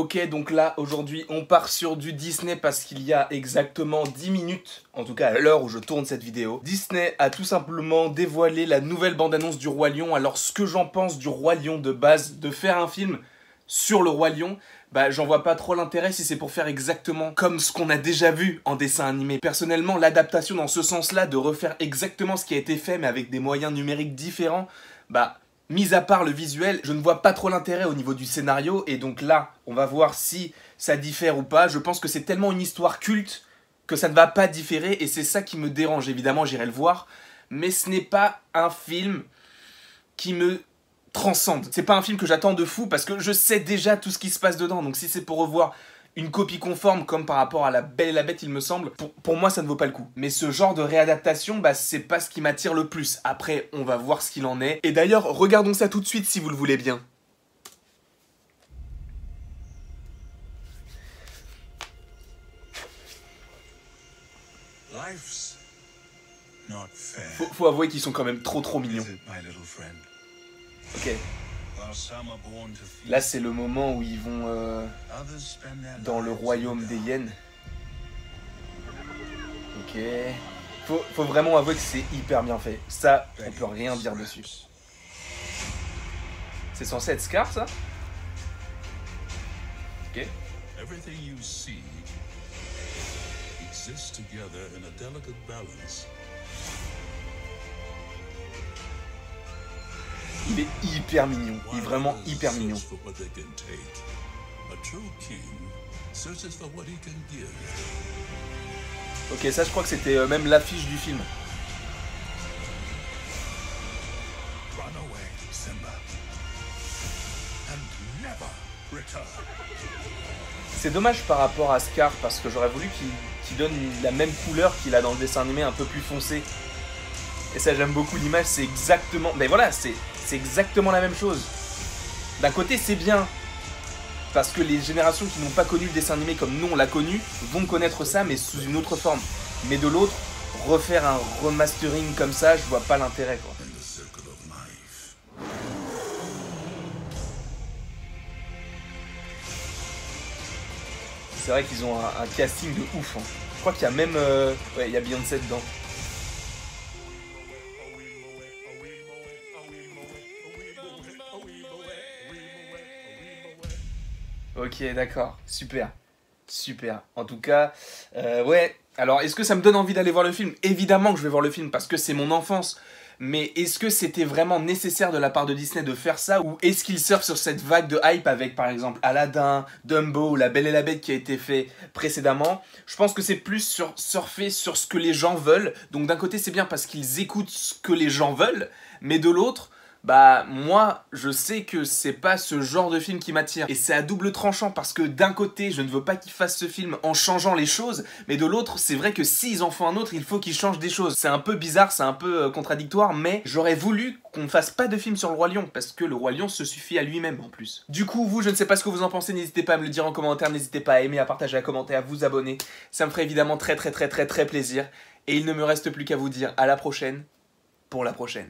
Ok, donc là, aujourd'hui, on part sur du Disney parce qu'il y a exactement 10 minutes, en tout cas à l'heure où je tourne cette vidéo, Disney a tout simplement dévoilé la nouvelle bande-annonce du Roi Lion. Alors, ce que j'en pense du Roi Lion de base, de faire un film sur le Roi Lion, bah j'en vois pas trop l'intérêt si c'est pour faire exactement comme ce qu'on a déjà vu en dessin animé. Personnellement, l'adaptation dans ce sens-là, de refaire exactement ce qui a été fait mais avec des moyens numériques différents, bah... mis à part le visuel, je ne vois pas trop l'intérêt au niveau du scénario, et donc là, on va voir si ça diffère ou pas. Je pense que c'est tellement une histoire culte que ça ne va pas différer, et c'est ça qui me dérange. Évidemment, j'irai le voir, mais ce n'est pas un film qui me transcende. C'est pas un film que j'attends de fou, parce que je sais déjà tout ce qui se passe dedans, donc si c'est pour revoir une copie conforme comme par rapport à La Belle et la Bête, il me semble, pour moi ça ne vaut pas le coup. Mais ce genre de réadaptation, bah c'est pas ce qui m'attire le plus. Après, on va voir ce qu'il en est. Et d'ailleurs, regardons ça tout de suite si vous le voulez bien. Faut avouer qu'ils sont quand même trop mignons. Ok. Là, c'est le moment où ils vont dans le royaume des hyènes. Ok. Faut vraiment avouer que c'est hyper bien fait. Ça, on peut rien dire dessus. C'est censé être Scar, ça? Ok. Il est hyper mignon, il est vraiment hyper mignon. Ok, ça je crois que c'était même l'affiche du film. C'est dommage par rapport à Scar, parce que j'aurais voulu qu'il donne la même couleur qu'il a dans le dessin animé, un peu plus foncé. Et ça, j'aime beaucoup l'image, c'est exactement... Mais voilà, c'est exactement la même chose. D'un côté, c'est bien, parce que les générations qui n'ont pas connu le dessin animé comme nous on l'a connu, vont connaître ça, mais sous une autre forme. Mais de l'autre, refaire un remastering comme ça, je vois pas l'intérêt, quoi. C'est vrai qu'ils ont un casting de ouf, hein. Je crois qu'il y a même... ouais, il y a Beyoncé dedans. Ok, d'accord, super, super. En tout cas, ouais, alors est-ce que ça me donne envie d'aller voir le film? Évidemment que je vais voir le film parce que c'est mon enfance. Mais est-ce que c'était vraiment nécessaire de la part de Disney de faire ça? Ou est-ce qu'ils surfent sur cette vague de hype avec par exemple Aladdin, Dumbo ou La Belle et la Bête qui a été fait précédemment? Je pense que c'est plus surfer sur ce que les gens veulent. Donc d'un côté c'est bien parce qu'ils écoutent ce que les gens veulent, mais de l'autre... bah moi je sais que c'est pas ce genre de film qui m'attire, et c'est à double tranchant parce que d'un côté je ne veux pas qu'ils fassent ce film en changeant les choses, mais de l'autre c'est vrai que s'ils en font un autre il faut qu'ils changent des choses. C'est un peu bizarre, c'est un peu contradictoire, mais j'aurais voulu qu'on ne fasse pas de film sur le Roi Lion parce que le Roi Lion se suffit à lui-même en plus. Du coup vous, je ne sais pas ce que vous en pensez, n'hésitez pas à me le dire en commentaire, n'hésitez pas à aimer, à partager, à commenter, à vous abonner, ça me ferait évidemment très plaisir, et il ne me reste plus qu'à vous dire à la prochaine pour la prochaine.